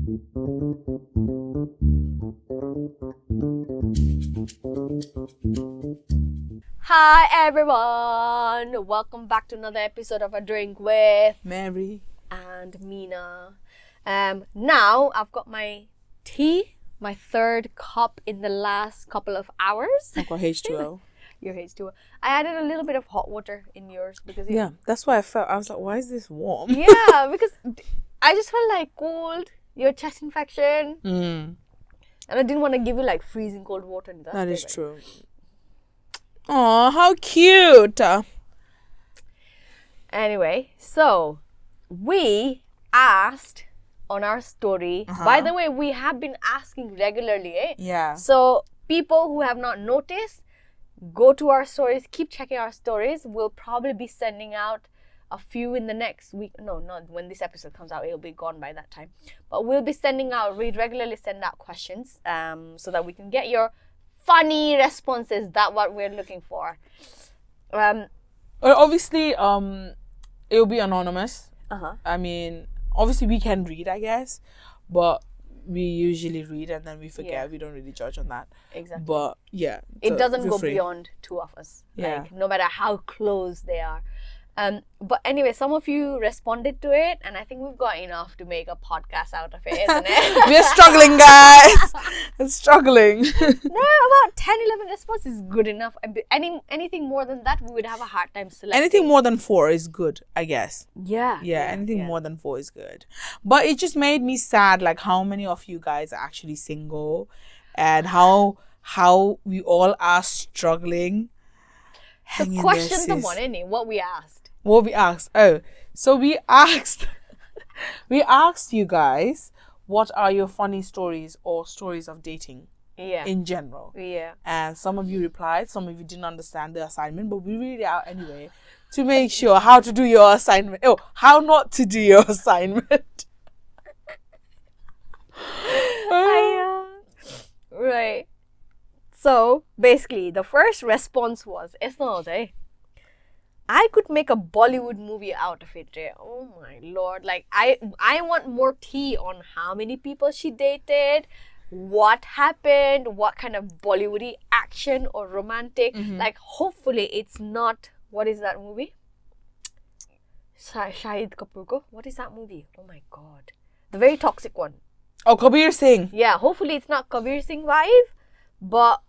Hi everyone! Welcome back to another episode of A Drink with Meri and Mina. Now I've got my tea, my third cup in the last couple of hours. I've got H2O. Your H2O. I added a little bit of hot water in yours because Yeah, that's why I was like, why is this warm? yeah, because I just felt like cold, your chest infection, and I didn't want to give you like freezing cold water. That is true. Oh, how cute! Anyway, so we asked on our story. By the way, we have been asking regularly, eh? Yeah. So people who have not noticed, go to our stories, keep checking our stories. We'll probably be sending out a few in the next week. No, not when this episode comes out, it'll be gone by that time. But we'll be sending out, we regularly send out questions so that we can get your funny responses. That's what we're looking for. Obviously, it'll be anonymous. I mean, obviously we can read, I guess, but we usually read and then we forget. Yeah. We don't really judge on that. Exactly. But yeah, It doesn't go free. beyond two of us. Yeah. Like, no matter how close they are. But anyway, some of you responded to it, and I think we've got enough to make a podcast out of it, isn't it? We're struggling, guys. We're struggling. No, about 10, 11 responses is good enough. Anything more than that, we would have a hard time selecting. Anything more than 4 is good, I guess. Yeah. Anything more than 4 is good. But it just made me sad, like how many of you guys are actually single, and how we all are struggling. The question, the one, any what we asked. What we asked? Oh, so we asked you guys, what are your funny stories or stories of dating? Yeah. In general. Yeah. And some of you replied, some of you didn't understand the assignment, but we read it out anyway to make sure how to do your assignment. Oh, how not to do your assignment. Right. So basically, the first response was, I could make a Bollywood movie out of it. Oh my lord! Like I want more tea on how many people she dated, what happened, what kind of Bollywoody action or romantic. Like hopefully it's not. What is that movie? Shahid Kapoor ko. What is that movie? Oh my god, the very toxic one. Oh, Kabir Singh. Yeah, hopefully it's not Kabir Singh vibe, but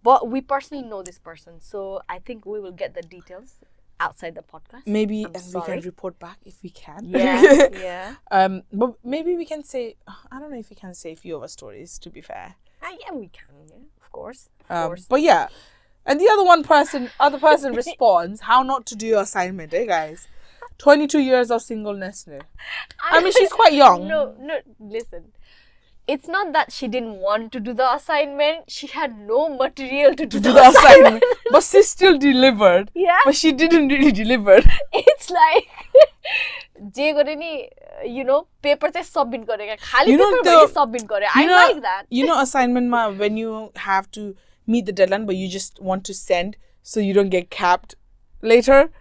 but we personally know this person, so I think we will get the details outside the podcast. Maybe we can report back if we can. Yeah, yeah. But maybe we can say, I don't know if we can say a few of our stories, to be fair. Yeah, we can, yeah, of course. But yeah, and the other person responds, how not to do your assignment, eh guys? 22 years of singleness. No. I mean, she's quite young. No, listen. It's not that she didn't want to do the assignment. She had no material to do the assignment. But she still delivered. Yeah. But she didn't really deliver. It's like, paper se submit karega. Khali paper submit karega. I like that. You know assignment when you have to meet the deadline but you just want to send so you don't get capped later.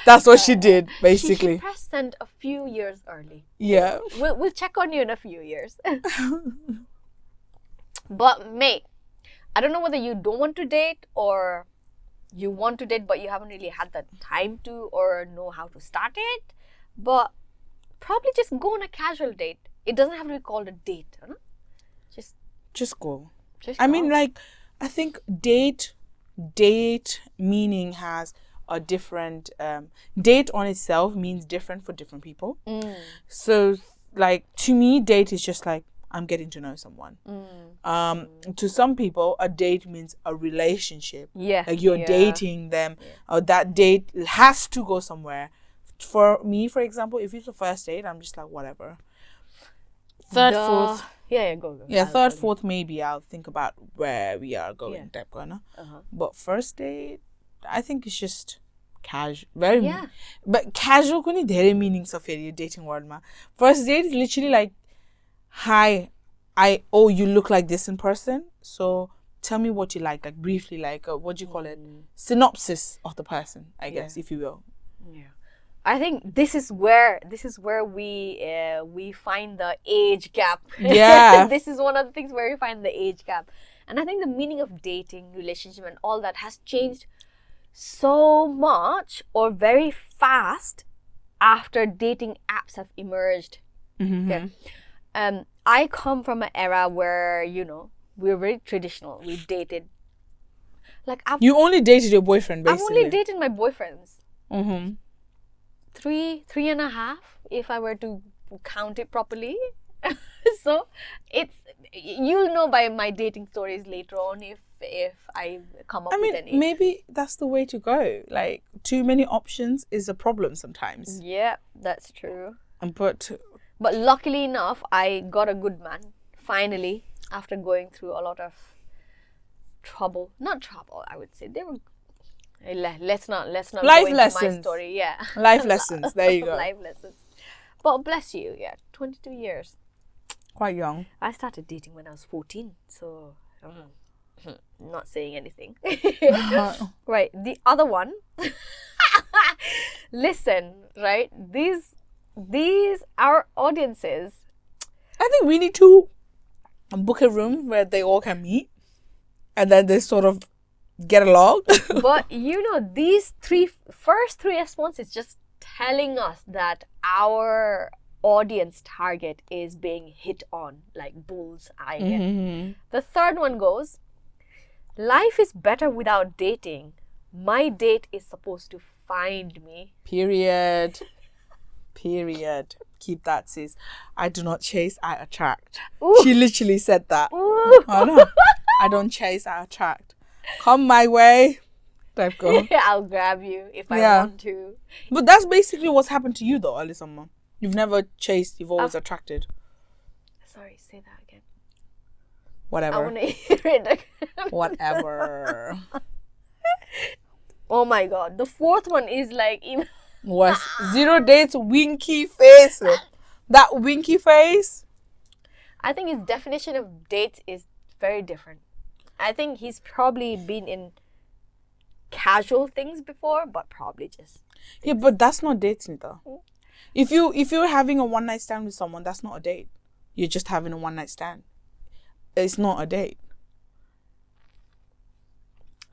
That's what she did, basically. She pressed send a few years early. Yeah. We'll check on you in a few years. But mate, I don't know whether you don't want to date or you want to date but you haven't really had the time to or know how to start it. But probably just go on a casual date. It doesn't have to be called a date, huh? Just go. I mean, like, I think date meaning has a different date on itself means different for different people. So like to me, date is just like I'm getting to know someone. To some people, a date means a relationship. Yeah, like you're dating them, or that date has to go somewhere. For me, for example, if it's a first date, I'm just like whatever. Third, fourth. Go. Yeah, third, fourth, maybe I'll think about where we are going. Type corner. But first date, I think it's just casual. But casual kuni dhere meanings of your dating world ma. First date is literally like, hi, you look like this in person, so tell me what you like briefly, like what do you call it? Synopsis of the person, I guess, if you will. Yeah. I think this is where we find the age gap. Yeah. This is one of the things where we find the age gap. And I think the meaning of dating, relationship, and all that has changed so much or very fast after dating apps have emerged. Mm-hmm. Okay. I come from an era where, you know, we were very traditional. We dated. Like You only dated your boyfriend, I've basically. only dated my boyfriends. Mm-hmm. Three and a half, if I were to count it properly. So it's, you'll know by my dating stories later on if I come up with any. Maybe that's the way to go. Like, too many options is a problem sometimes. Yeah, that's true. But luckily enough, I got a good man finally after going through a lot of trouble. Not trouble, I would say. They were. Let's not life go into lessons. my story. Yeah, Life lessons. There you go. Life lessons. But bless you. Yeah, 22 years. Quite young. I started dating when I was 14, so not saying anything. Right, the other one. Listen, right? These our audiences. I think we need to book a room where they all can meet, and then they sort of get along. But you know, these first three responses just telling us that our audience target is being hit on like bullseye. Mm-hmm. The third one goes, life is better without dating. My date is supposed to find me. Period. Keep that, sis. I do not chase, I attract. Ooh. She literally said that. Ooh. I know. I don't chase, I attract. Come my way. Type go. I'll grab you if I want to. But that's basically what's happened to you though, Alisama. You've never chased, you've always attracted. Sorry, say that again. Whatever. I want to hear it again. Whatever. Oh my god. The fourth one is like even Was 0 dates, winky face. That winky face. I think his definition of dates is very different. I think he's probably been in casual things before, but probably just. Yeah, but that's not dating though. If you're having a one night stand with someone, that's not a date. You're just having a one night stand. It's not a date.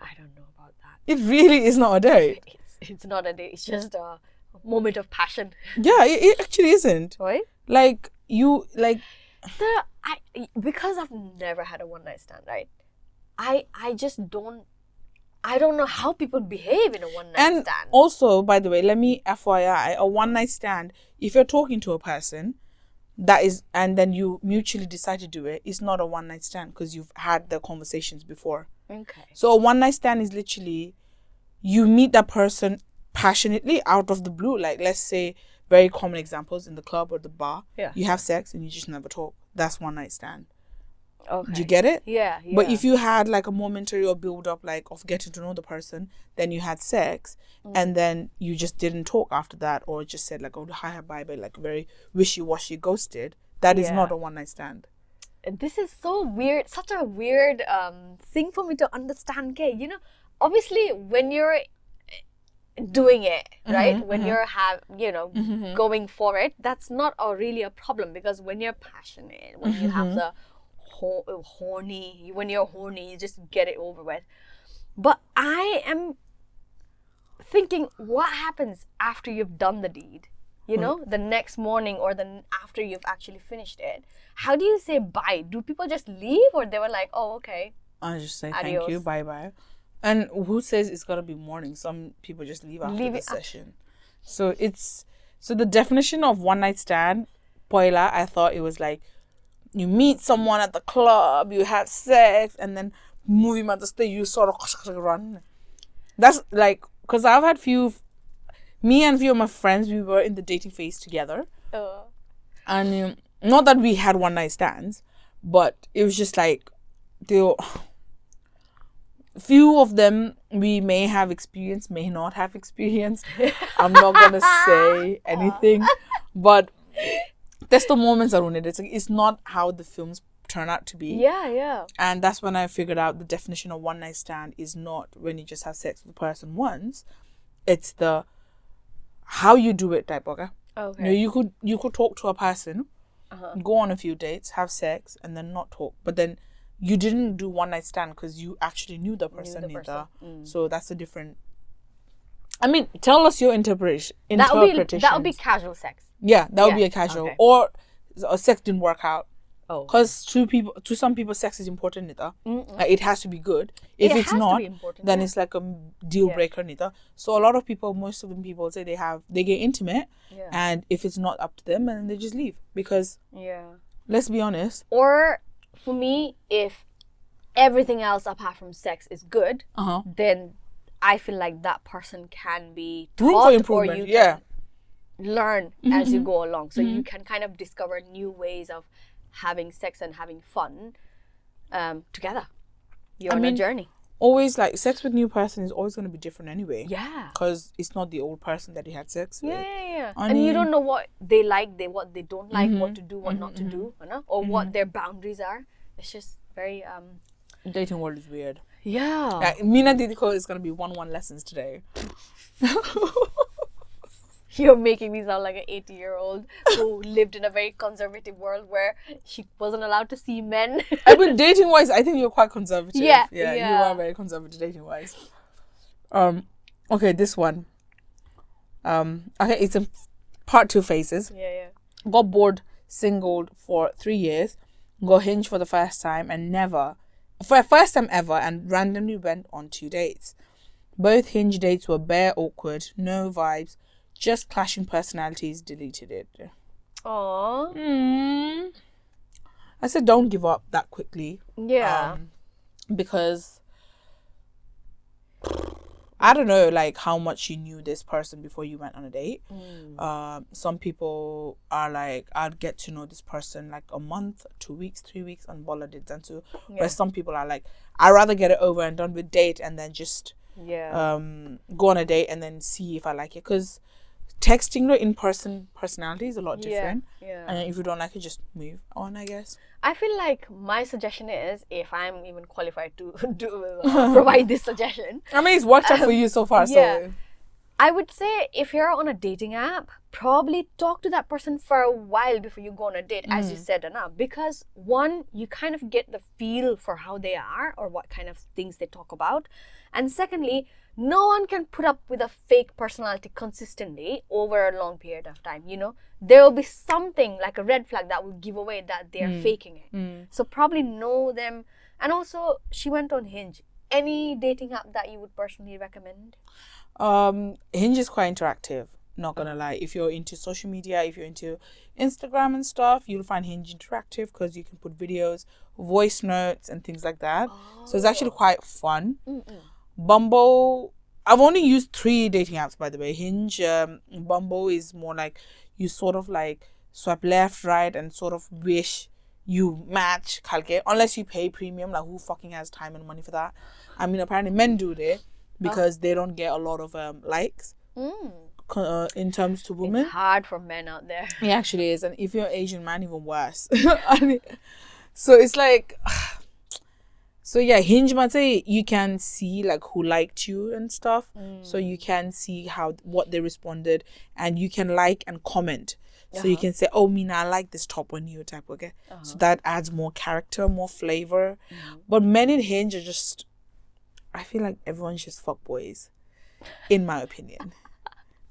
I don't know about that. It really is not a date. It's not a date. It's just a moment of passion. Yeah, it actually isn't. Right? Like you like. Because I've never had a one night stand, right? I just don't. I don't know how people behave in a one night stand. And also, by the way, let me FYI, a one night stand, if you're talking to a person, that is, and then you mutually decide to do it, it's not a one night stand because you've had the conversations before. Okay. So a one night stand is literally, you meet that person passionately out of the blue. Like, let's say, very common examples in the club or the bar. Yeah. You have sex and you just never talk. That's one night stand. Okay. Do you get it? Yeah. But if you had like a momentary or build up like of getting to know the person, then you had sex and then you just didn't talk after that, or just said like, oh, hi, bye, bye, like very wishy-washy, ghosted, that is not a one night stand. This is so weird, such a weird thing for me to understand. Okay, you know, obviously when you're doing it, right, when you're going for it, that's not really a problem, because when you're passionate, when you have the horny, when you're horny, you just get it over with. But I am thinking, what happens after you've done the deed? You know, the next morning or after you've actually finished it. How do you say bye? Do people just leave, or they were like, oh, okay, I just say adios. Thank you, bye bye. And who says it's gotta be morning? Some people just leave after the session. So the definition of one night stand, Poila, I thought it was like, you meet someone at the club, you have sex, and then moving at the stage, you sort of run. That's like, because I've had me and a few of my friends, we were in the dating phase together. And not that we had one night stands, but it was just like, few of them we may have experience, may not have experience. I'm not going to say anything, but that's the moments I ruined it. It's not how the films turn out to be. Yeah. And that's when I figured out the definition of one night stand is not when you just have sex with the person once. It's how you do it type, okay? Okay. You could talk to a person, go on a few dates, have sex, and then not talk. But then you didn't do one night stand because you actually knew the person either. So that's a different. I mean, tell us your interpretation. That would be casual sex. Yeah, that would be a casual. Okay. Or sex didn't work out. Oh. Because to some people, sex is important, nita. Like, it has to be good. If it's not, then it's like a deal breaker, nita. So a lot of people, most of the people say they get intimate, and if it's not up to them, and they just leave because. Yeah. Let's be honest. Or for me, if everything else apart from sex is good, then I feel like that person can be taught, room for improvement. Or you can learn as you go along. So you can kind of discover new ways of having sex and having fun together. You're on a journey. Always, like, sex with new person is always going to be different anyway. Yeah. Because it's not the old person that you had sex with. Yeah. And you don't know what they like, what they don't like, what to do, what not to do, or what their boundaries are. It's just very... Dating world is weird. Yeah. Mina Didiko is going to be 1-1 lessons today. You're making me sound like an 80-year-old who lived in a very conservative world where she wasn't allowed to see men. I mean, dating-wise, I think you're quite conservative. Yeah, you are very conservative dating-wise. Okay, this one. Okay, it's in part 2 phases. Yeah. Got bored, singled for 3 years. Got Hinge for the first time ever, and randomly went on 2 dates. Both Hinge dates were bare awkward, no vibes, just clashing personalities. Deleted it. Aww. I said don't give up that quickly. Yeah. Because I don't know, like, how much you knew this person before you went on a date. Some people are like, I'd get to know this person like a month, 2 weeks, 3 weeks on bola dates and so. But some people are like, I'd rather get it over and done with date and then just go on a date and then see if I like it. Because texting the in-person personality is a lot different. And if you don't like it, just move on, I guess. I feel like my suggestion is, if I'm even qualified to provide this suggestion. I mean, it's worked out for you so far. So I would say if you're on a dating app, probably talk to that person for a while before you go on a date, as you said, Anna. Because one, you kind of get the feel for how they are or what kind of things they talk about. And secondly, no one can put up with a fake personality consistently over a long period of time, There will be something like a red flag that will give away that they are faking it. So probably know them. And also, she went on Hinge. Any dating app that you would personally recommend? Hinge is quite interactive, not gonna lie. If you're into social media, if you're into Instagram and stuff, you'll find Hinge interactive because you can put videos, voice notes and things like that. So it's actually quite fun. Bumble, I've only used 3 dating apps, by the way. Hinge, Bumble is more like you sort of like swipe left, right, and sort of wish you match, unless you pay premium. Like, who fucking has time and money for that? I mean, apparently men do it because they don't get a lot of likes in terms to women. It's hard for men out there. It actually is. And if you're Asian man, even worse. So it's like... So yeah, Hinge, might say you can see like who liked you and stuff. So you can see what they responded, and you can like and comment. So you can say, oh, Mina, I like this top on you type, okay? So that adds more character, more flavor. But men in Hinge are just, I feel like everyone's just fuckboys, in my opinion.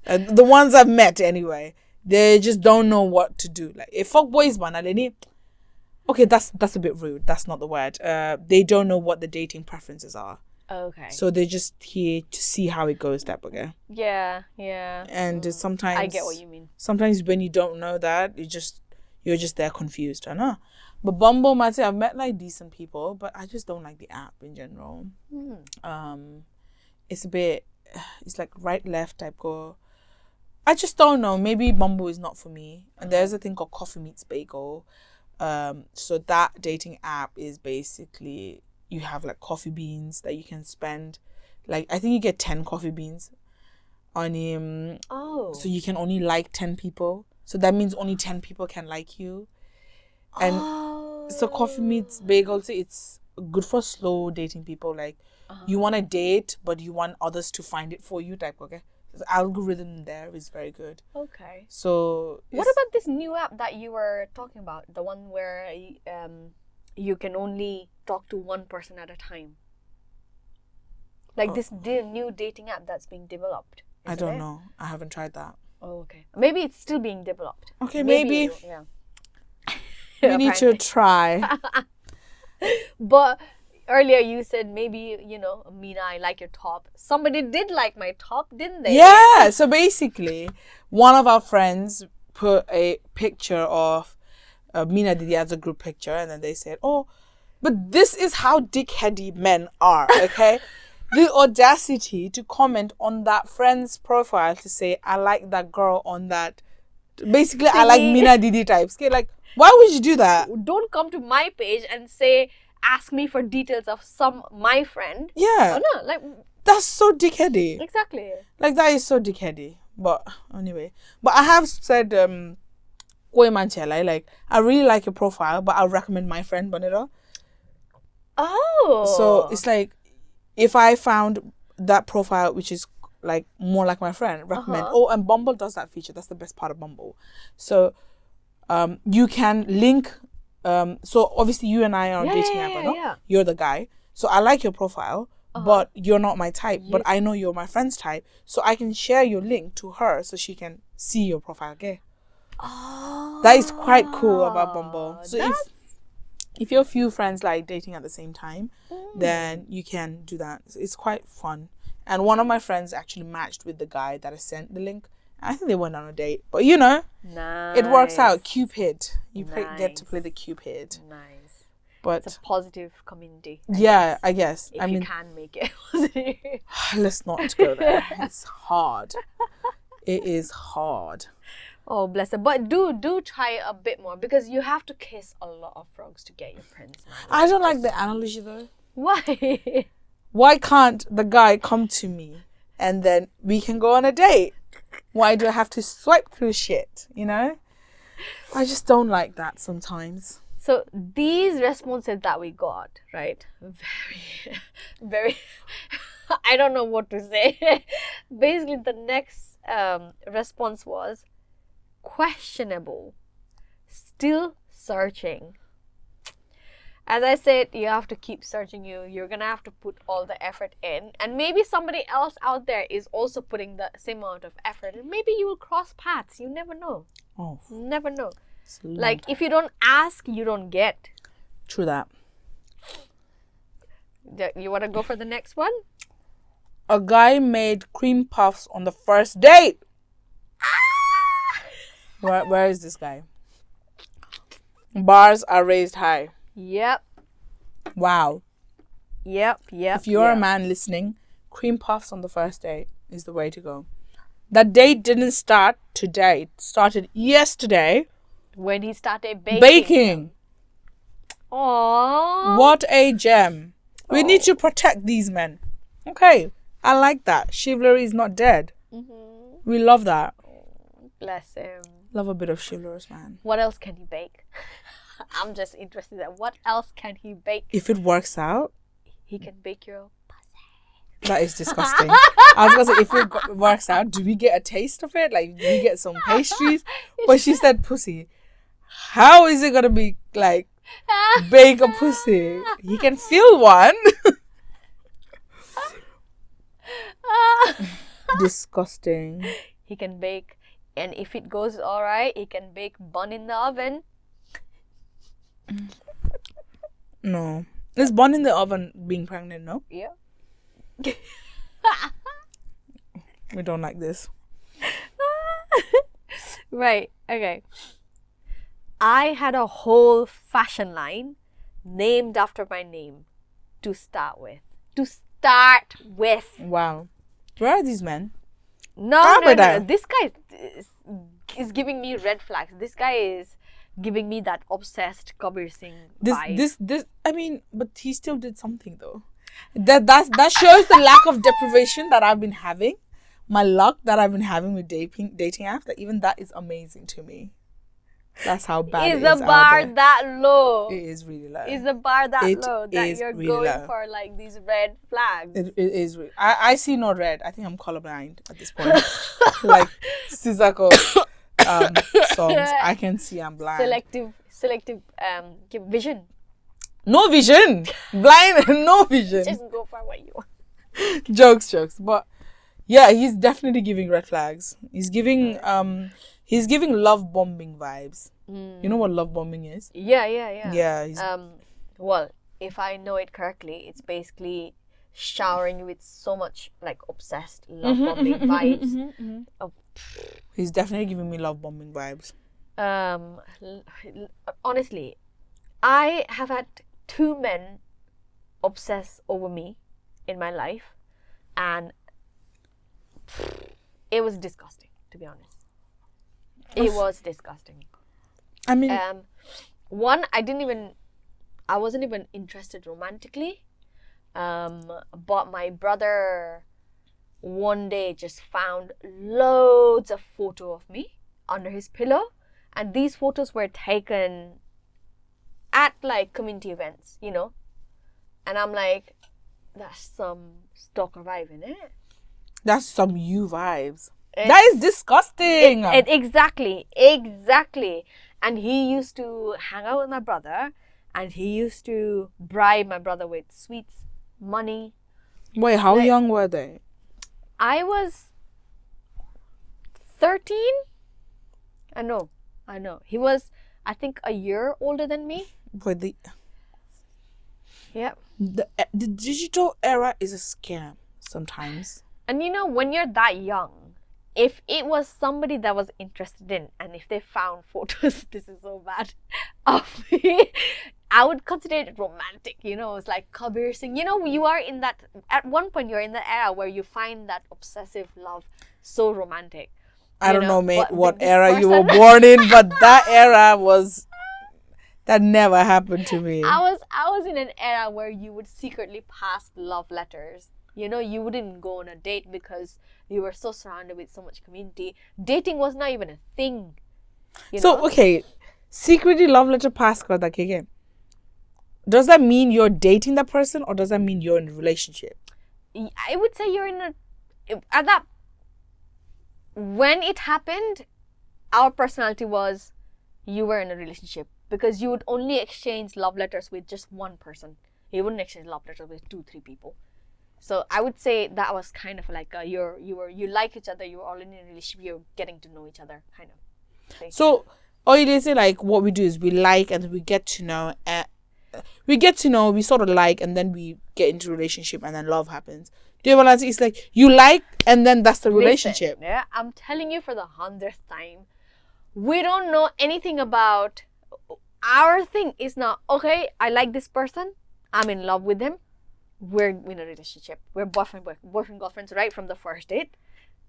The ones I've met anyway, they just don't know what to do. Like, if fuckboys, man, okay, that's a bit rude. That's not the word. They don't know what the dating preferences are. Okay. So they're just here to see how it goes, that okay? Yeah. And sometimes I get what you mean. Sometimes when you don't know that, you're just there confused, I know. But Bumble, might say I've met like decent people, but I just don't like the app in general. It's a bit, it's like right left type go. I just don't know. Maybe Bumble is not for me. And there's a thing called Coffee Meets Bagel. So that dating app is basically, you have like coffee beans that you can spend, like I think you get 10 coffee beans on him. So you can only like 10 people, so that means only 10 people can like you. And so Coffee Meets Bagel, so it's good for slow dating people, like you want to date but you want others to find it for you type, okay? the algorithm there is very good. Okay. So what about this new app that you were talking about? The one where you can only talk to one person at a time. Like this new dating app that's being developed. I don't know. I haven't tried that. Oh, okay. Maybe it's still being developed. Okay, maybe. Yeah. We need to try. But earlier you said maybe, Mina, I like your top. Somebody did like my top, didn't they? Yeah. So basically, one of our friends put a picture of Mina Didi as a group picture, and then they said, "Oh, but this is how dickheady men are." Okay. The audacity to comment on that friend's profile to say, "I like that girl on that." Basically, I like Mina Didi types. Okay, like, why would you do that? Don't come to my page and ask me for details of my friend. Yeah. Oh, no, like that's so dickheady. Exactly. Like that is so dickheady. But anyway, but I have said, Koi Manchela, like I really like your profile, but I'll recommend my friend Bonita. Oh. So it's like, if I found that profile which is like more like my friend, recommend. Oh, and Bumble does that feature. That's the best part of Bumble. So you can link. So obviously you and I are on dating app, no? Yeah. You're the guy. So I like your profile, but you're not my type. But I know you're my friend's type, so I can share your link to her so she can see your profile. Okay. Oh. That is quite cool about Bumble. So if your few friends like dating at the same time, then you can do that. It's quite fun. And one of my friends actually matched with the guy that I sent the link. I think they went on a date. But nice. It works out. Cupid. You get to play the Cupid. Nice. But it's a positive community. I guess. If you can make it positive. Let's not go there. It's hard. It is hard. Oh, bless her. But do try a bit more, because you have to kiss a lot of frogs to get your prince. I don't like the analogy though. Why? Why can't the guy come to me and then we can go on a date? Why do I have to swipe through shit, I just don't like that sometimes. So these responses that we got, right? Very, very, I don't know what to say. Basically, the next response was questionable, still searching. As I said, you have to keep searching. You're gonna have to put all the effort in, and maybe somebody else out there is also putting the same amount of effort, and maybe you will cross paths. You never know. Oh, never know. Like if you don't ask, you don't get. True that. You want to go for the next one? A guy made cream puffs on the first date. Where is this guy? Bars are raised high. Yep. Wow. Yep. If you're a man listening, cream puffs on the first date is the way to go. That date didn't start today. It started yesterday. When he started baking. Aww. What a gem. We need to protect these men. Okay. I like that. Chivalry is not dead. Mm-hmm. We love that. Bless him. Love a bit of chivalrous man. What else can he bake? I'm just interested in what else can he bake. If it works out, he can bake your pussy. That is disgusting. I was gonna say, if it works out, do we get a taste of it? Like, do we get some pastries? But she said pussy. How is it gonna be like bake a pussy? He can feel one. Disgusting. He can bake, and if it goes alright, he can bake bun in the oven. No. Is bun in the oven being pregnant, no? Yeah. We don't like this. Right, okay. I had a whole fashion line named after my name to start with. Wow. Where are these men? No. This guy is giving me red flags. This guy is giving me that obsessed Kabir Singh vibe. This. I mean, but he still did something though. That shows the lack of deprivation that I've been having. My luck that I've been having with dating apps. That even that is amazing to me. That's how bad Is it the is out bar there. that low? It is really low. Is the bar that It low that is you're really going low. for like these red flags? It is. I see no red. I think I'm colorblind at this point. Like Sisako songs, I can see I'm blind. Selective vision. No vision. Blind. No vision. Just go for what you want. Jokes. But yeah, he's definitely giving red flags. He's giving love bombing vibes. You know what love bombing is? Yeah. Yeah. Well, if I know it correctly, it's basically showering you with so much like obsessed love bombing vibes. He's definitely giving me love bombing vibes. Honestly, I have had 2 men obsess over me in my life, and it was disgusting, to be honest. It was disgusting. I mean, one, I wasn't even interested romantically. But my brother one day just found loads of photos of me under his pillow, and these photos were taken at like community events, you know. And I'm like, that's some stalker vibe, innit? That's some you vibes. That is disgusting. Exactly. And he used to hang out with my brother, and he used to bribe my brother with sweets, money. Wait, how young were they? I was 13. I know. He was, I think, a year older than me. But the Yeah. digital era is a scam sometimes. And you know, when you're that young, if it was somebody that was interested in, and if they found photos, this is so bad, of me, I would consider it romantic. You know, it's like Kabir Singh. You know, you are in that, at one point, you're in the era where you find that obsessive love so romantic. I don't know, mate, what era you were born in, but that era that never happened to me. I was in an era where you would secretly pass love letters. You know, you wouldn't go on a date because you were so surrounded with so much community. Dating was not even a thing. Okay, secretly love letter pass kar again. Does that mean you're dating that person, or does that mean you're in a relationship? I would say you're in when it happened, our personality was you were in a relationship, because you would only exchange love letters with just one person. You wouldn't exchange love letters with 2-3 people. So I would say that was kind of like you like each other, you're all in a relationship, you're getting to know each other, kind of thing. So, they say like what we do is we like and we get to know, we sort of like, and then we get into a relationship, and then love happens. Do you realize it's like you like, and then that's the relationship? Listen, yeah, I'm telling you for the 100th time, we don't know anything about. Our thing is not, okay, I like this person, I'm in love with him, we're in a relationship, we're boyfriend girlfriends right from the first date,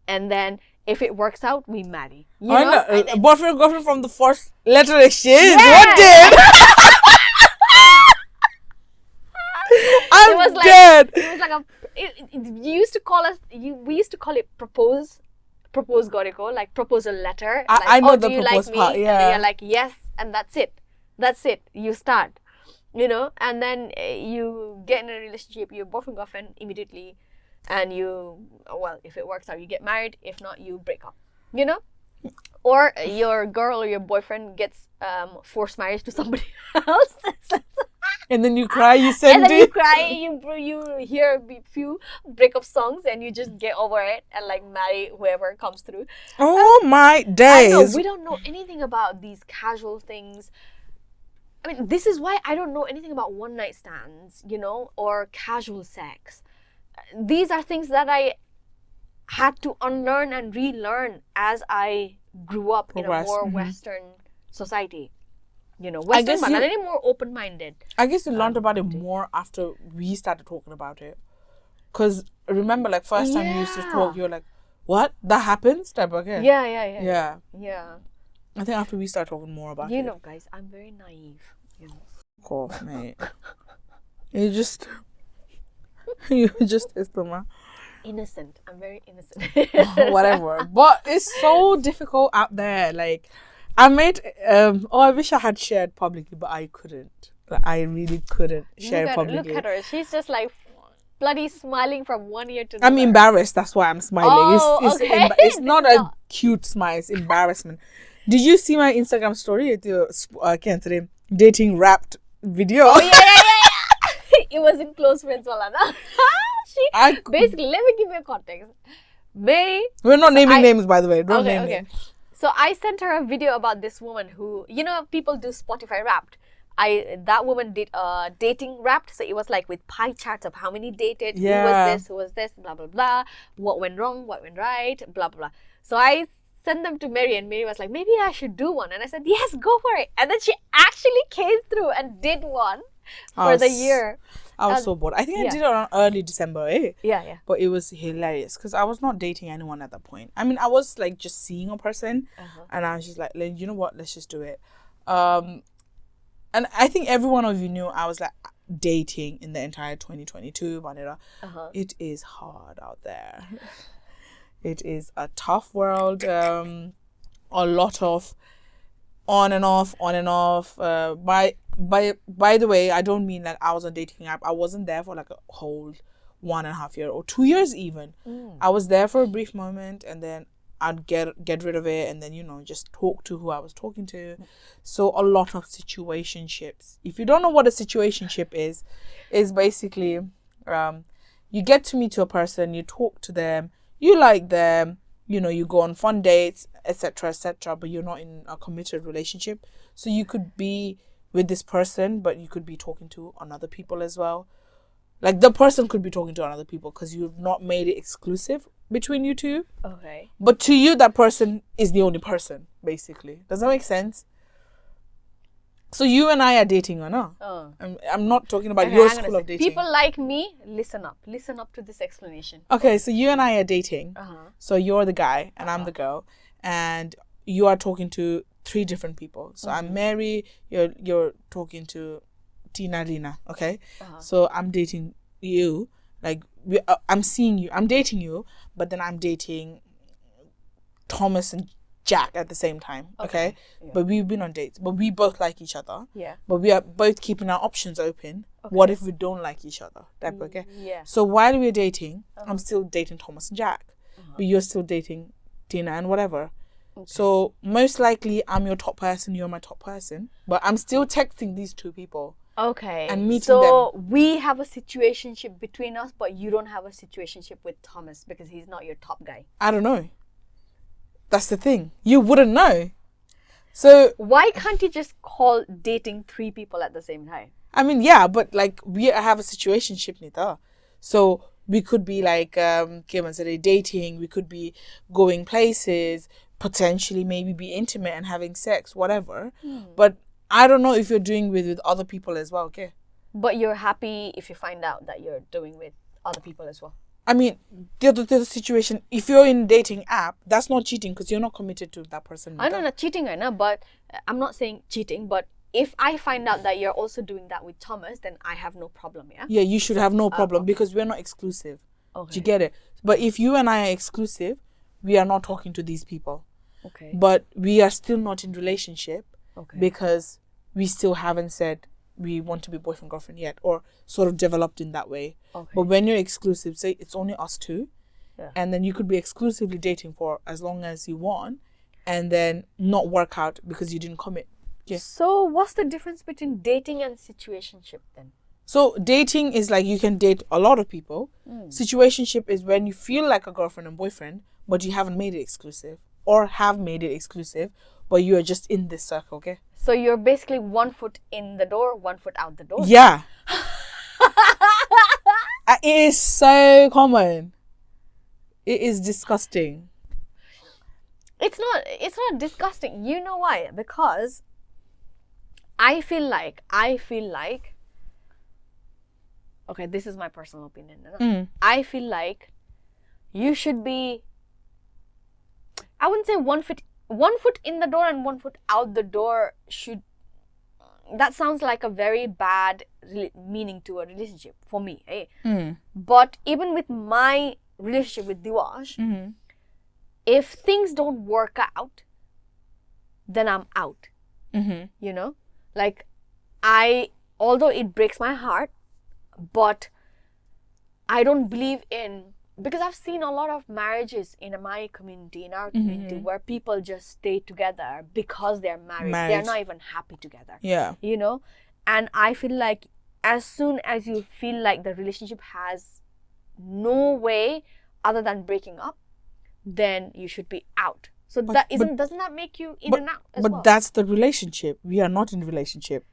and then if it works out, we marry. You know? Boyfriend girlfriend from the first letter exchange. Yeah. What did? I'm dead. It was like we used to call it propose goriko, like proposal letter. I know the do you propose like me? part, yeah. And you're like, yes, and that's it. You start, you know, and then you get in a relationship, you're boyfriend girlfriend immediately, and if it works out, you get married. If not, you break up, you know. Or your girl or your boyfriend gets forced marriage to somebody else. And then you cry, you send it. And then you cry, you hear a few breakup songs, and you just get over it and like marry whoever comes through. Oh my days. I know, we don't know anything about these casual things. I mean, this is why I don't know anything about one night stands, you know, or casual sex. These are things that I had to unlearn and relearn as I grew up in a more Western society. You know, Western, but a little more open-minded. I guess you learned about it more after we started talking about it. Because remember, like, first time you used to talk, you were like, what? That happens? Type of thing. Yeah. I think after we started talking more about it. You know, guys, I'm very naive. You know. Of course, mate. you just innocent. I'm very innocent. Whatever. But it's so difficult out there. Like, I made I wish I had shared publicly, but I couldn't. Like, I really couldn't share publicly. Look at her. She's just like bloody smiling from one ear to the other. I'm embarrassed. That's why I'm smiling. Oh, okay. It's not a cute smile. It's embarrassment. Did you see my Instagram story at the dating wrapped video? Oh yeah. It was in close friends, Walana. Basically, let me give you a context. Meri. We're not naming names, by the way. Don't name names. So I sent her a video about this woman who, people do Spotify Wrapped. That woman did dating Wrapped, so it was like with pie charts of how many dated, who was this, blah blah blah, what went wrong, what went right, blah blah blah. So I sent them to Meri, and Meri was like, maybe I should do one, and I said, yes, go for it. And then she actually came through and did one for the year. I was so bored. I think I did it around early December, eh? Yeah. But it was hilarious because I was not dating anyone at that point. I mean, I was like just seeing a person, and I was just like, you know what? Let's just do it. And I think every one of you knew I was like dating in the entire 2022, Vanilla. It is hard out there. It is a tough world. A lot of on and off. By the way, I don't mean like I was on a dating app. I wasn't there for like a whole 1.5 years or 2 years even. I was there for a brief moment, and then I'd get rid of it, and then just talk to who I was talking to. So a lot of situationships. If you don't know what a situationship is basically you get to meet a person, you talk to them, you like them, you go on fun dates, etc., but you're not in a committed relationship. So you could be with this person, but you could be talking to another people as well. Like the person could be talking to another people because you've not made it exclusive between you two. Okay. But to you, that person is the only person, basically. Does that make sense? So you and I are dating or not? Oh. I'm not talking about your school of dating. People like me, listen up. Listen up to this explanation. Okay, so you and I are dating. So you're the guy and I'm the girl. And you are talking to 3 different people. So I'm Meri, you're talking to Tina Rina, okay? So I'm dating you. Like, I'm seeing you. I'm dating you, but then I'm dating Thomas and Jack at the same time, okay? Yeah. But we've been on dates, but we both like each other. Yeah. But we are both keeping our options open. Okay. What if we don't like each other? Okay? Yeah. So while we're dating, I'm still dating Thomas and Jack, but you're still dating Tina and whatever. Okay. So most likely I'm your top person, you're my top person, but I'm still texting these 2 people. Okay. And meeting them. So we have a situationship between us, but you don't have a situationship with Thomas because he's not your top guy. I don't know. That's the thing. You wouldn't know. So why can't you just call dating 3 people at the same time? I mean, yeah, but like we have a situationship, Nita. So we could be like dating, we could be going places, potentially maybe be intimate and having sex, whatever. But I don't know if you're doing with other people as well, okay? But you're happy if you find out that you're doing with other people as well. I mean, the other situation, if you're in a dating app, that's not cheating because you're not committed to that person. I know not cheating right now, but I'm not saying cheating, but if I find out that you're also doing that with Thomas, then I have no problem, yeah? Yeah, you should have no problem because we're not exclusive. Okay. Do you get it? But if you and I are exclusive, we are not talking to these people. Okay. But we are still not in relationship because we still haven't said we want to be boyfriend girlfriend yet, or sort of developed in that way. Okay. But when you're exclusive, say it's only us 2, and then you could be exclusively dating for as long as you want, and then not work out because you didn't commit. Yeah. So what's the difference between dating and situationship then? So dating is like you can date a lot of people. Situationship is when you feel like a girlfriend and boyfriend, but you haven't made it exclusive, or have made it exclusive, but you are just in this circle, okay? So you're basically 1 foot in the door, 1 foot out the door? Yeah. It is so common. It is disgusting. It's not disgusting. You know why? Because I feel like okay, this is my personal opinion. I feel like you should be, I wouldn't say 1 foot in the door and 1 foot out the door that sounds like a very bad meaning to a relationship for me. Eh? But even with my relationship with Diwash, if things don't work out, then I'm out. You know, like although it breaks my heart, but I don't believe in, because I've seen a lot of marriages in my community, in our community, where people just stay together because they're married. They're not even happy together. Yeah. You know, and I feel like as soon as you feel like the relationship has no way other than breaking up, then you should be out. So doesn't that make you in and out as well? But that's the relationship. We are not in a relationship.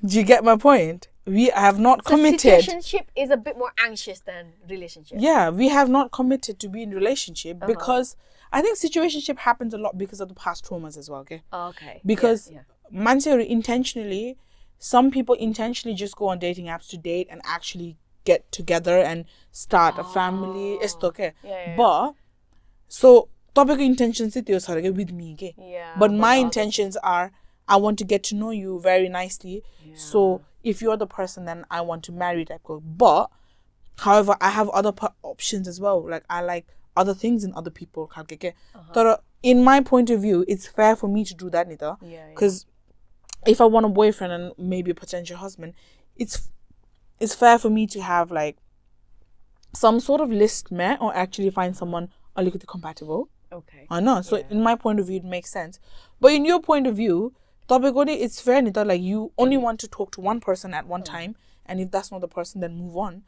Do you get my point? We have not committed. Situationship is a bit more anxious than relationship. Yeah, we have not committed to be in a relationship because I think situationship happens a lot because of the past traumas as well, okay? Okay. Because intentionally, some people intentionally just go on dating apps to date and actually get together and start a family. It's okay. But so topic intentions with me, okay? But my intentions are I want to get to know you very nicely. So if you're the person, then I want to marry type girl. But however, I have other options as well. Like I like other things in other people. In my point of view, it's fair for me to do that, neither. Because if I want a boyfriend and maybe a potential husband, it's fair for me to have like some sort of list met or actually find someone a little bit compatible. Okay. I know. So in my point of view, it makes sense. But in your point of view, it's fair that like you only want to talk to one person at one time, and if that's not the person, then move on.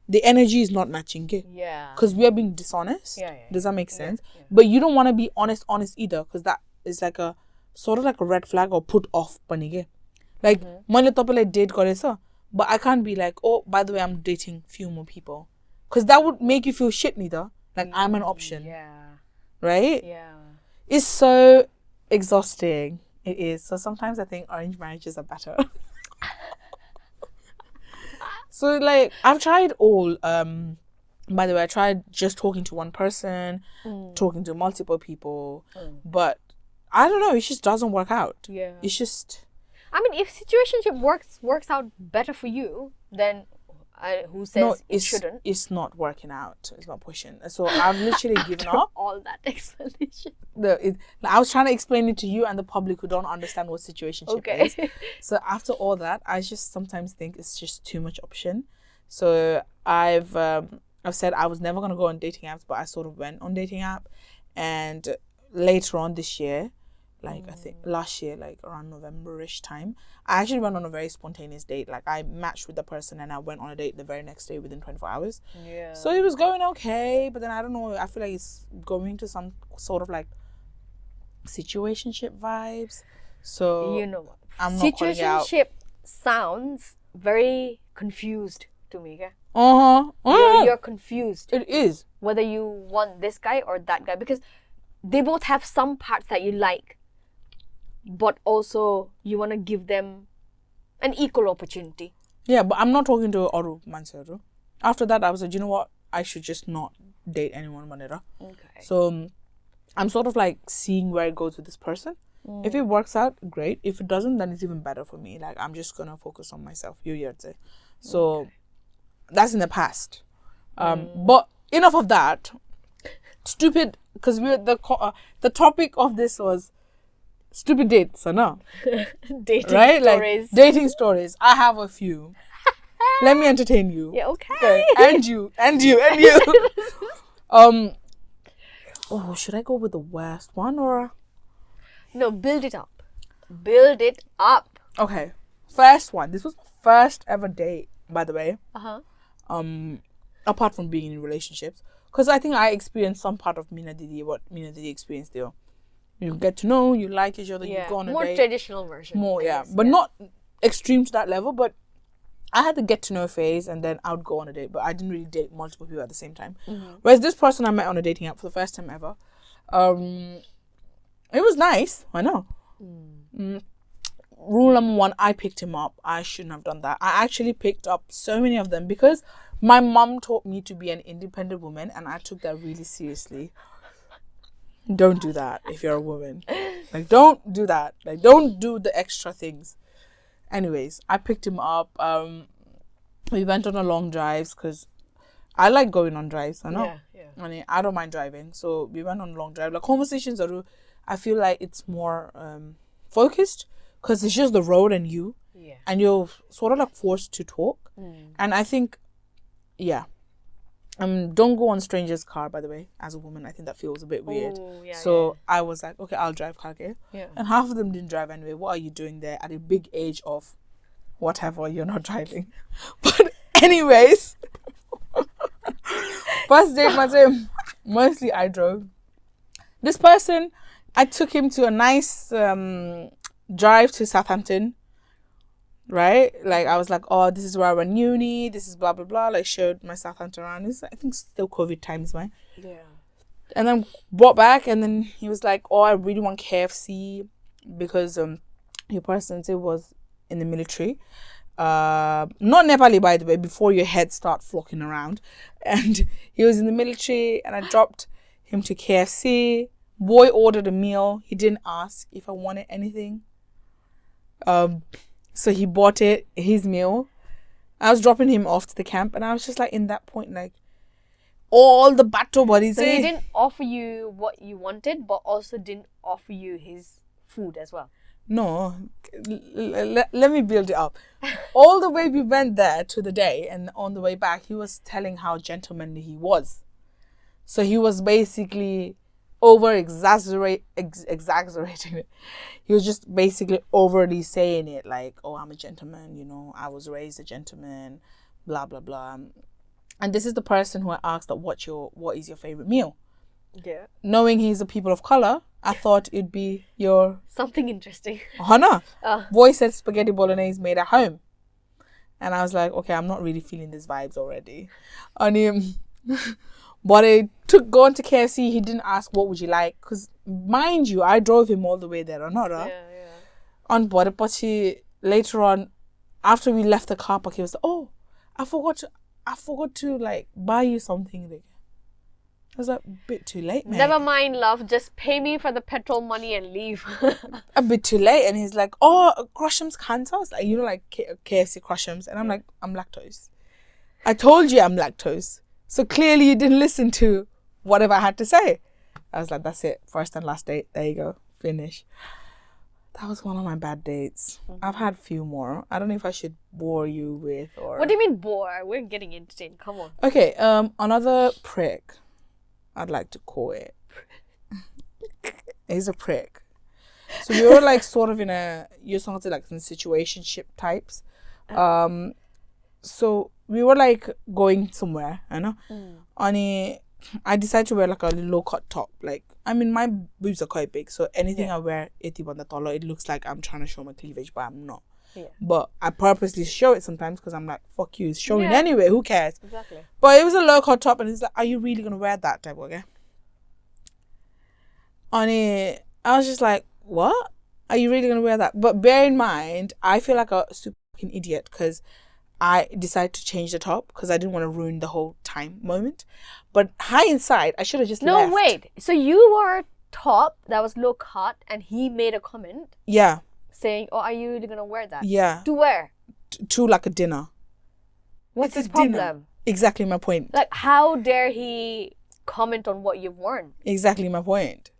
The energy is not matching. Yeah. Because we are being dishonest. Does that make sense? Yeah. But you don't want to be honest either, because that is like a sort of like a red flag or put off. Like, date but I can't be like, oh, by the way, I'm dating few more people. Because that would make you feel shit neither. Like, I'm an option. Yeah. Right? Yeah. It's so exhausting. It is. So sometimes I think arranged marriages are better. So, like, I've tried all. By the way, I tried just talking to one person, talking to multiple people. But, I don't know, it just doesn't work out. Yeah. It's just... I mean, if situationship works out better for you, then who says it shouldn't? It's not working out. It's not pushing. So I've literally given up. All that explanation. I was trying to explain it to you and the public who don't understand what situationship is. So after all that, I just sometimes think it's just too much option. So I've said I was never gonna go on dating apps, but I sort of went on dating app, and later on this year. Like, I think last year, like around November-ish time, I actually went on a very spontaneous date. Like, I matched with the person and I went on a date the very next day within 24 hours. Yeah. So it was going okay, but then I don't know, I feel like it's going to some sort of like situationship vibes. So, you know, I'm not calling it out. Situationship sounds very confused to me. You're confused. It is. Whether you want this guy or that guy, because they both have some parts that you like. But also, you want to give them an equal opportunity. Yeah, but I'm not talking to Oru Mansaru. After that, I was like, you know what? I should just not date anyone, Manera. Okay. So, I'm sort of like seeing where it goes with this person. If it works out, great. If it doesn't, then it's even better for me. Like, I'm just going to focus on myself. So, that's in the past. But enough of that. Stupid, because the topic of this was stupid dates, or no? Dating right? stories. Like, dating stories. I have a few. Let me entertain you. Yeah, okay. And you. Should I go with the worst one or? No, build it up. Build it up. Okay. First one. This was my first ever date, by the way. Apart from being in relationships. Because I think I experienced some part of Mina Didi, what Mina Didi experienced there. You get to know, you like each other, you go on a date. More traditional version. But not extreme to that level. But I had the get to know phase, and then I would go on a date. But I didn't really date multiple people at the same time. Whereas this person I met on a dating app for the first time ever, it was nice. I know. Rule number one, I picked him up. I shouldn't have done that. I actually picked up so many of them because my mum taught me to be an independent woman, and I took that really seriously. Don't do that if you're a woman. Like, don't do that. Like, don't do the extra things. Anyways, I picked him up. We went on a long drives because I like going on drives. I know. Yeah. I mean, I don't mind driving. So we went on a long drive. Like, conversations are, I feel like it's more focused because it's just the road and you. Yeah. And you're sort of like forced to talk. And I think, yeah. Don't go on strangers' car, by the way, as a woman. I think that feels a bit weird. So I was like, okay, I'll drive Kage. Yeah. And half of them didn't drive anyway. What are you doing there at a big age of whatever, you're not driving? But anyways, first date, mostly I drove. This person, I took him to a nice drive to Southampton. Right? Like, I was like, oh, this is where I went uni, this is blah, blah, blah. Like, showed my Southampton around. It's, I think, still COVID times, man. Yeah. And then brought back, and then he was like, oh, I really want KFC because your person was in the military. Not Nepali, by the way, before your head start flocking around. And he was in the military, and I dropped him to KFC. Boy ordered a meal. He didn't ask if I wanted anything. So he bought it, his meal. I was dropping him off to the camp, and I was just like, in that point, like, all the battle buddies. So he didn't offer you what you wanted, but also didn't offer you his food as well. No, let me build it up. All the way we went there to the day, and on the way back, he was telling how gentlemanly he was. So he was basically exaggerating it. He was just basically overly saying it, like, oh, I'm a gentleman, you know, I was raised a gentleman, blah blah blah. And this is the person who I asked that what is your favorite meal? Yeah. Knowing he's a people of color, I thought it'd be your something interesting. Hana. Boy said spaghetti bolognese made at home. And I was like, okay, I'm not really feeling these vibes already. And but I going to KFC, he didn't ask what would you like, because mind you, I drove him all the way there. On board, but later on, after we left the car park, he was like, oh, I forgot to like buy you something. Like, I was like, a bit too late, man. Never mind, love. Just pay me for the petrol money and leave. A bit too late. And he's like, oh, Crushham's cancer. Like, you know, like KFC Crushham's. And I'm like, I'm lactose. I told you I'm lactose. So clearly you didn't listen to whatever I had to say. I was like, that's it. First and last date. There you go. Finish. That was one of my bad dates. I've had a few more. I don't know if I should bore you with or... What do you mean bore? We're getting entertained. Come on. Okay. Another prick, I'd like to call it. He's a prick. So we were like sort of in a... You're sort of like in situationship types. So we were like going somewhere, you know. I decided to wear like a low cut top. Like, I mean, my boobs are quite big, so anything I wear, it looks like I'm trying to show my cleavage, but I'm not. Yeah. But I purposely show it sometimes because I'm like, fuck you, it's showing anyway. Who cares? Exactly. But it was a low cut top, and he's like, are you really gonna wear that type? Okay. I was just like, what? Are you really gonna wear that? But bear in mind, I feel like a super fucking idiot because I decided to change the top because I didn't want to ruin the whole time moment. But hindsight, I should have just left. No, wait. So you wore a top that was low cut and he made a comment. Yeah. Saying, oh, are you really going to wear that? Yeah. To where? To like a dinner. What's his problem? Dinner. Exactly my point. Like, how dare he comment on what you've worn? Exactly my point.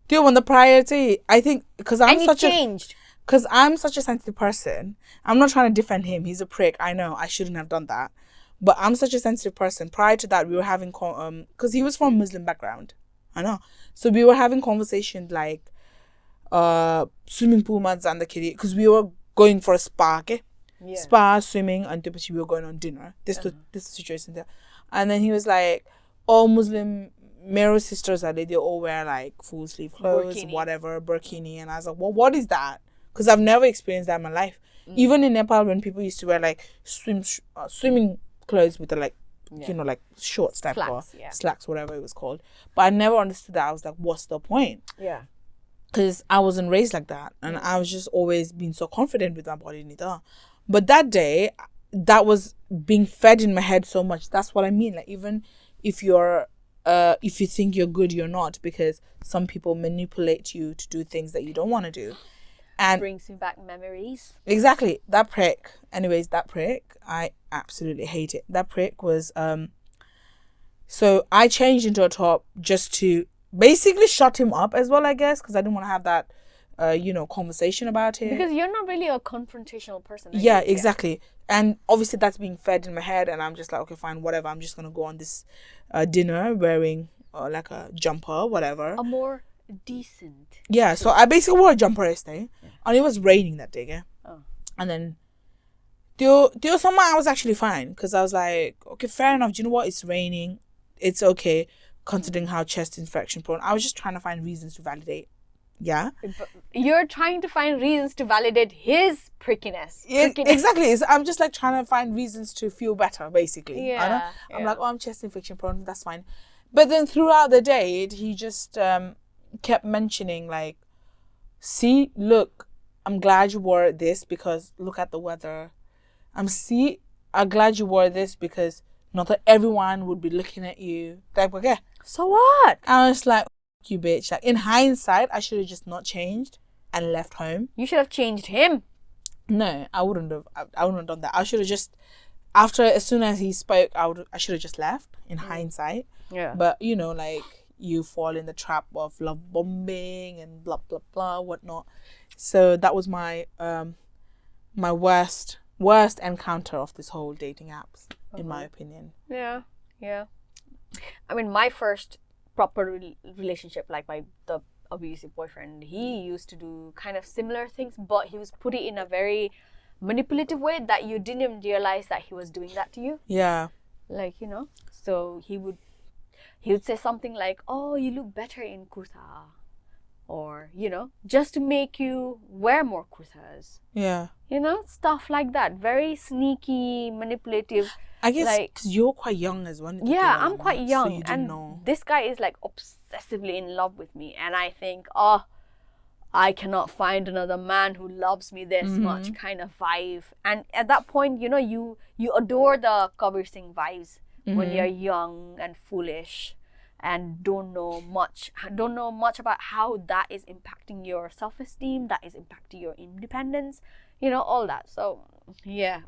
Do you want the priority? I think because I'm changed. Because I'm such a sensitive person. I'm not trying to defend him. He's a prick. I know. I shouldn't have done that. But I'm such a sensitive person. Prior to that, we were having... Because he was from a Muslim background. I know. So we were having conversations like... swimming pool and the kitty. Because we were going for a spa, okay? Yeah. Spa, swimming, and we were going on dinner. This situation there. And then he was like, all Muslim... Meri sisters, they all wear like full sleeve clothes, burkini. Whatever, burkini. And I was like, well, what is that? Because I've never experienced that in my life. Even in Nepal, when people used to wear like swimming clothes with the like, you know, like shorts type of slacks, whatever it was called. But I never understood that. I was like, what's the point? Yeah. Because I wasn't raised like that. And I was just always being so confident with my body. But that day, that was being fed in my head so much. That's what I mean. Like, even if you're... if you think you're good, you're not, because some people manipulate you to do things that you don't want to do. And brings me back memories. Exactly. That prick. Anyways, that prick, I absolutely hate it. That prick was so I changed into a top just to basically shut him up as well, I guess, because I didn't want to have that conversation about it. Because you're not really a confrontational person. Yeah, exactly. And obviously that's being fed in my head, and I'm just like, okay, fine, whatever. I'm just gonna go on this dinner wearing like a jumper, whatever. A more decent. Yeah, so I basically wore a jumper yesterday, and it was raining that day, yeah. Oh. And then there was someone I was actually fine, because I was like, okay, fair enough. Do you know what? It's raining. It's okay, considering how chest infection prone. I was just trying to find reasons to validate. Yeah. You're trying to find reasons to validate his prickiness. Exactly. I'm just like trying to find reasons to feel better, basically. Yeah. I'm like, oh, I'm chest infection prone. That's fine. But then throughout the day, he just kept mentioning like, see, look, I'm glad you wore this because look at the weather. I'm glad you wore this because not that everyone would be looking at you. Like, okay. So what? I was like, you bitch. Like, in hindsight, I should have just not changed and left home. You should have changed him. No, I wouldn't have. I wouldn't have done that. I should have just, as soon as he spoke, I should have just left. In hindsight. Yeah. But like you fall in the trap of love bombing and blah blah blah whatnot. So that was my my worst encounter of this whole dating apps, in my opinion. Yeah. I mean, my first proper relationship, like the abusive boyfriend, he used to do kind of similar things, but he was put it in a very manipulative way that you didn't even realize that he was doing that to you. Yeah. Like, so he would say something like, oh, you look better in kurta, or just to make you wear more kurtas. Yeah. Stuff like that. Very sneaky, manipulative. I guess because you're quite young as well. Yeah, I'm quite young, so you didn't and know. This guy is like obsessively in love with me, and I think, oh, I cannot find another man who loves me this much, kind of vibe. And at that point, you adore the Kabir Singh vibes when you're young and foolish and don't know much about how that is impacting your self-esteem, that is impacting your independence, all that. So yeah,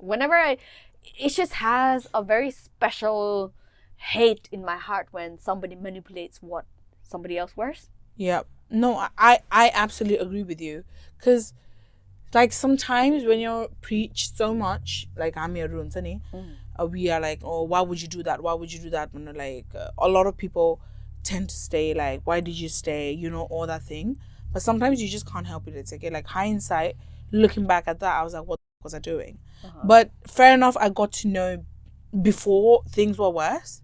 it just has a very special hate in my heart when somebody manipulates what somebody else wears. Yeah. No, I absolutely agree with you. Because, like, sometimes when you're preached so much, like, I'm your runsani, we are like, oh, why would you do that? Why would you do that? When like, a lot of people tend to stay like, why did you stay? All that thing. But sometimes you just can't help it. It's okay. Like, hindsight, looking back at that, I was like, what was I doing? But fair enough, I got to know before things were worse.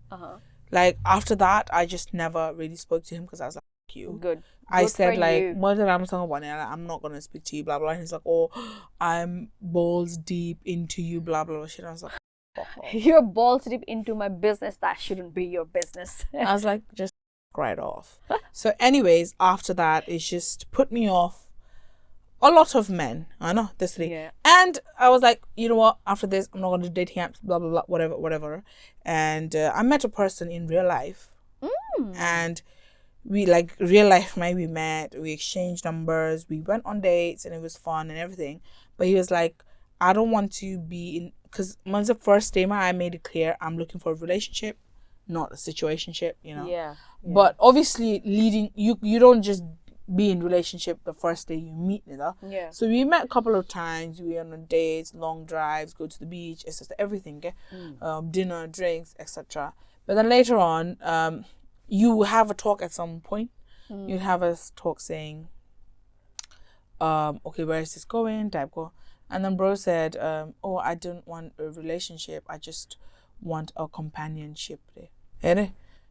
Like, after that, I just never really spoke to him because I was like, you. Good. I said like, I'm not gonna speak to you, blah blah. And he's like, oh, I'm balls deep into you, blah blah blah. Shit. I was like, you're balls deep into my business. That shouldn't be your business. I was like, just right off. So, anyways, after that, it's just put me off a lot of men. I know this thing. Yeah. And I was like, you know what? After this, I'm not gonna do dating apps, blah blah blah, whatever. And I met a person in real life, and we like real life, we met, we exchanged numbers, we went on dates, and it was fun and everything. But he was like, I don't want to be in, because once the first day I made it clear I'm looking for a relationship, not a situationship, Yeah. But obviously leading you don't just be in relationship the first day you meet, Yeah. So we met a couple of times, we went on dates, long drives, go to the beach, etc., everything, dinner, drinks, etc. But then later on, you have a talk at some point. You have a talk saying, okay, where is this going? Type go. And then bro said, oh, I don't want a relationship. I just want a companionship.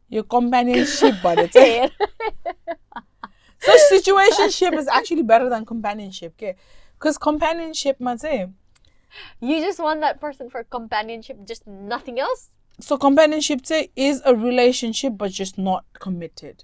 Your companionship, but it's so situationship is actually better than companionship, okay? Because companionship, man, say, you just want that person for companionship, just nothing else. So companionship is a relationship, but just not committed.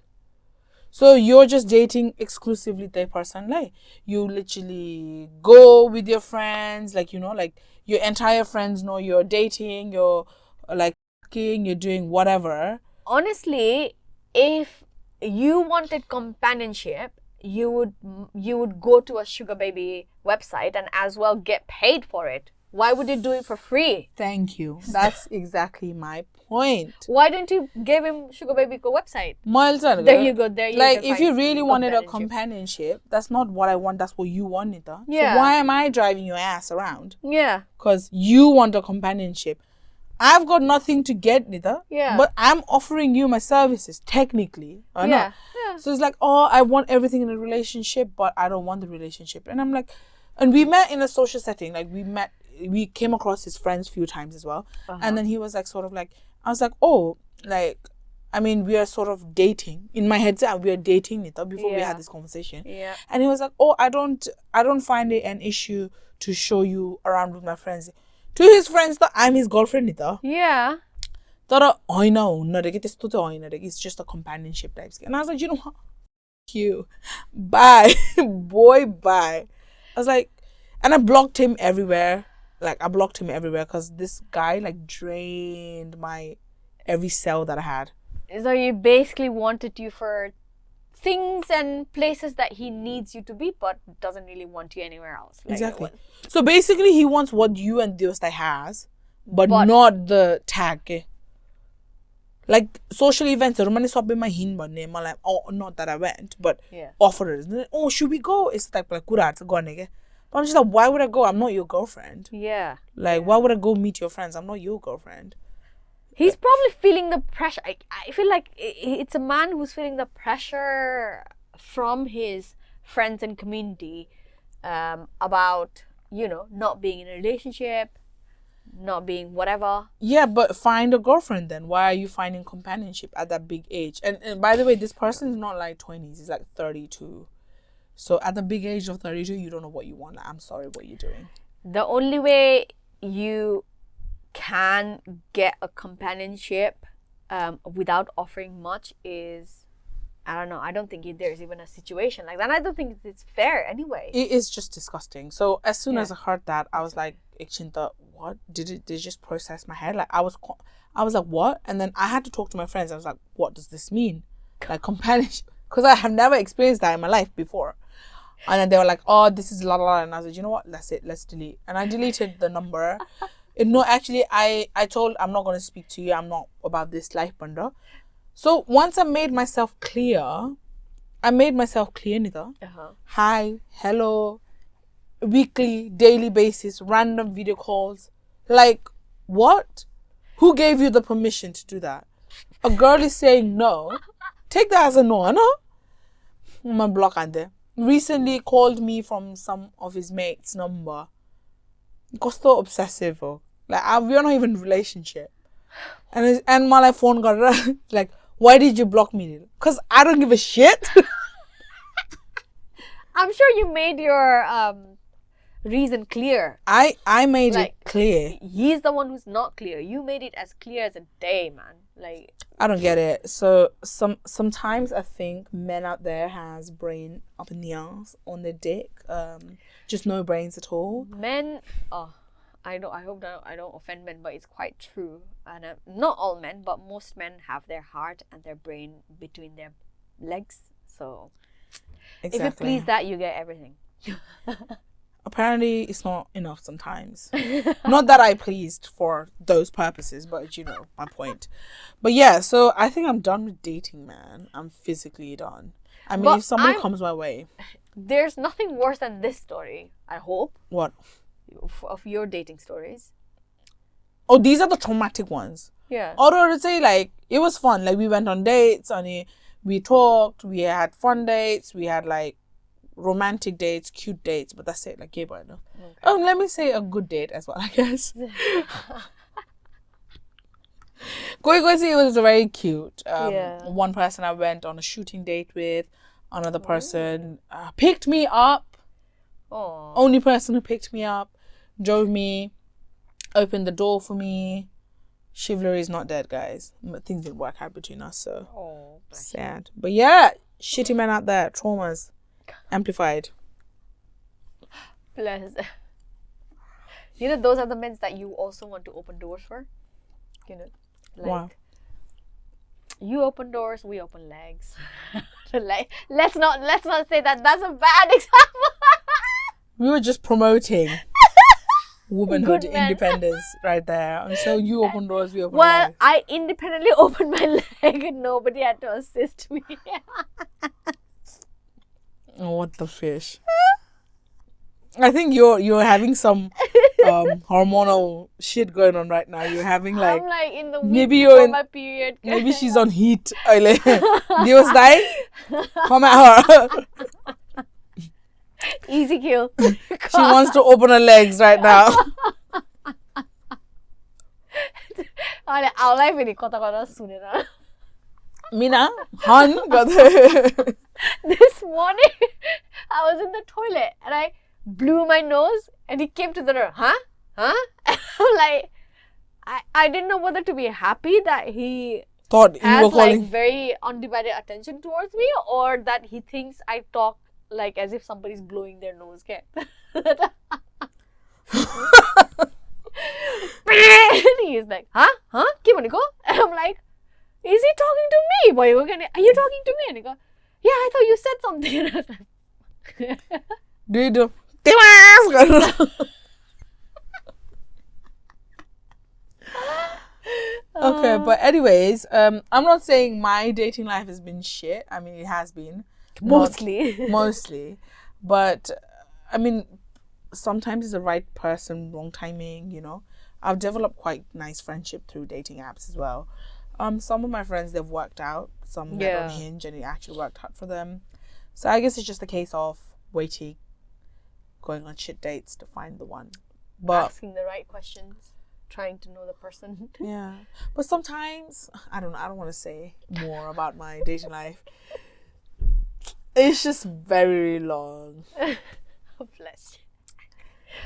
So you're just dating exclusively the person. Like, you literally go with your friends, like, like your entire friends know you're dating, you're like you're doing whatever. Honestly, if you wanted companionship, you would go to a sugar baby website and as well get paid for it. Why would you do it for free? Thank you. That's exactly my point. Why didn't you give him Sugar Baby Ko website? There you go. There you like, if you really wanted a companionship, that's not what I want. That's what you wanted. Yeah. So why am I driving your ass around? Yeah. Because you want a companionship. I've got nothing to get neither. Yeah. But I'm offering you my services, technically. I know. Yeah. So it's like, oh, I want everything in a relationship, but I don't want the relationship. And I'm like, and we met in a social setting. Like, we came across his friends a few times as well. And then he was like, sort of like, I was like, oh, like, I mean, we are sort of dating. In my head, we are dating neither before we had this conversation. Yeah. And he was like, oh, I don't find it an issue to show you around with my friends. To his friends, that I'm his girlfriend neither. Yeah. It's just a companionship type. And I was like, you know what? You. Bye. Boy, bye. I was like, and I blocked him everywhere. Like, I blocked him everywhere because this guy, like, drained my every cell that I had. So he basically wanted you for things and places that he needs you to be, but doesn't really want you anywhere else. Like, exactly. So basically, he wants what you and those guy has, but not the tag. Like, social events, like, oh, not that I went, but offers. Oh, should we go? It's like but I'm just like, why would I go? I'm not your girlfriend. Yeah. Like, why would I go meet your friends? I'm not your girlfriend. He's probably feeling the pressure. I feel like it's a man who's feeling the pressure from his friends and community about, not being in a relationship, not being whatever. Yeah, but find a girlfriend then. Why are you finding companionship at that big age? And by the way, this person is not like 20s. He's like 32. So at the big age of 32, you don't know what you want. Like, I'm sorry, what you're doing. The only way you can get a companionship without offering much is, I don't know, I don't think there's even a situation like that. And I don't think it's fair anyway. It is just disgusting. So as soon as I heard that, I was like, Ichinta, what? Did it just process my head? Like, I was like, what? And then I had to talk to my friends. I was like, what does this mean? Like, companionship. Because I have never experienced that in my life before. And then they were like, oh, this is la la la. And I said, you know what? That's it. Let's delete. And I deleted the number. No, actually, I told, I'm not going to speak to you. I'm not about this life, bunda. So once I made myself clear, Nita. Hi, hello, weekly, daily basis, random video calls. Like, what? Who gave you the permission to do that? A girl is saying no. Take that as a no, no? My block and there. Recently called me from some of his mates' number. Got so obsessive. Like, we're not even in a relationship. And my phone got like, why did you block me? Because I don't give a shit. I'm sure you made your reason clear. I made it clear. He's the one who's not clear. You made it as clear as a day, man. Like, I don't get it. So sometimes I think men out there has brain up in the ass on their dick. Just no brains at all. Men, I hope that I don't offend men, but it's quite true. And not all men, but most men have their heart and their brain between their legs. So if you please that, you get everything. Apparently, it's not enough sometimes. Not that I pleased for those purposes, but you know my point. But yeah, so I think I'm done with dating, man. I'm physically done. I mean, if somebody comes my way. There's nothing worse than this story, I hope. What? Of your dating stories. Oh, these are the traumatic ones. Yeah. Although I would say, like, it was fun. Like, we went on dates, and we talked, we had fun dates, we had, like, romantic dates, cute dates, but that's it. Like, yeah, but no. Okay. Oh, let me say a good date as well, I guess. It was very cute. One person I went on a shooting date with, another person picked me up. Aww. Only person who picked me up, drove me, opened the door for me. Chivalry is not dead, guys. But things didn't work out between us, so sad. But yeah, shitty men out there, traumas amplified. Bless. You know, those are the men that you also want to open doors for. You know, like, wow. You open doors, we open legs. Like, let's not say that. That's a bad example. We were just promoting womanhood, Good man. independence right there. And so you open doors, we open Well, legs. I independently opened my leg and nobody had to assist me. Oh, what the fish? I think you're having some hormonal shit going on right now. You're having like I'm like in the week maybe before my period. maybe she's on heat. Dios dai, come at her. Easy kill. She wants to open her legs right now. आउलाई फेरि कता कता सुनेर. Mina, Han, This morning I was in the toilet and I blew my nose and he came to the door. Huh? I'm like, I didn't know whether to be happy that he thought you were has like calling. very undivided attention towards me, or that he thinks I talk like as if somebody's blowing their nose. Okay? He's like, huh? Ke bhaneko? And I'm like, is he talking to me? Are you talking to me? And he goes, yeah, I thought you said something. And I was like, Do you do? Okay, but anyways, I'm not saying my dating life has been shit. I mean, it has been mostly, but I mean, sometimes it's the right person, wrong timing. You know, I've developed quite nice friendship through dating apps as well. Some of my friends, they've worked out. Some met on Hinge and it actually worked out for them. So I guess it's just a case of waiting, going on shit dates to find the one. But asking the right questions, trying to know the person. Yeah. But sometimes, I don't want to say more about my dating life. It's just very long. Bless you.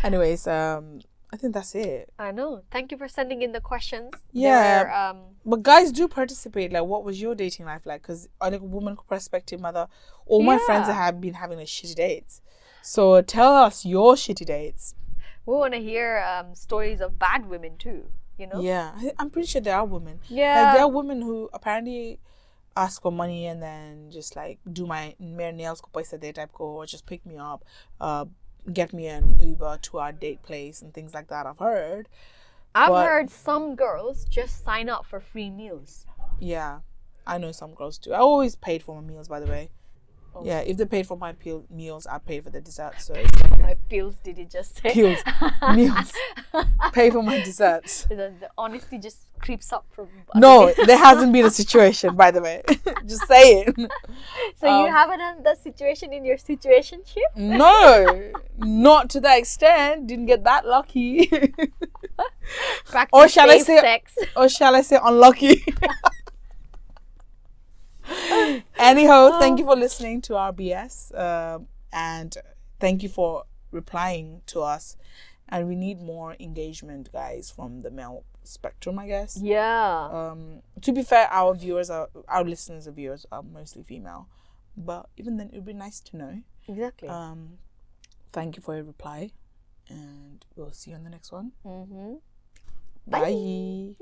Anyways, I think that's it. I know. Thank you for sending in the questions. Yeah. But guys, do participate. Like, what was your dating life like? Because on a woman perspective, all my friends have been having like shitty dates. So tell us your shitty dates. We want to hear stories of bad women too. You know? Yeah, I'm pretty sure there are women. Yeah. Like there are women who apparently ask for money and then just like do my mere nails ko paisa de type ko, or just pick me up, get me an Uber to our date place and things like that. I've heard some girls just sign up for free meals. Yeah, I know some girls too. I always paid for my meals, by the way. Oh. Yeah, if they paid for my meals, I paid for the dessert. So it's okay. My pills, did you just say? Pills, meals, pay for my desserts. The honesty just creeps up from. No, there hasn't been a situation, by the way. Just saying. So you haven't had the situation in your situationship? No, not to that extent. Didn't get that lucky. Or shall I say sex? Or shall I say unlucky? Anyhow, thank you for listening to our BS, and thank you for replying to us. And we need more engagement, guys, from the male spectrum, I guess. Yeah. To be fair, our listeners and viewers are mostly female, but even then, it would be nice to know. Exactly. Thank you for your reply, and we'll see you on the next one. Mm-hmm. Bye.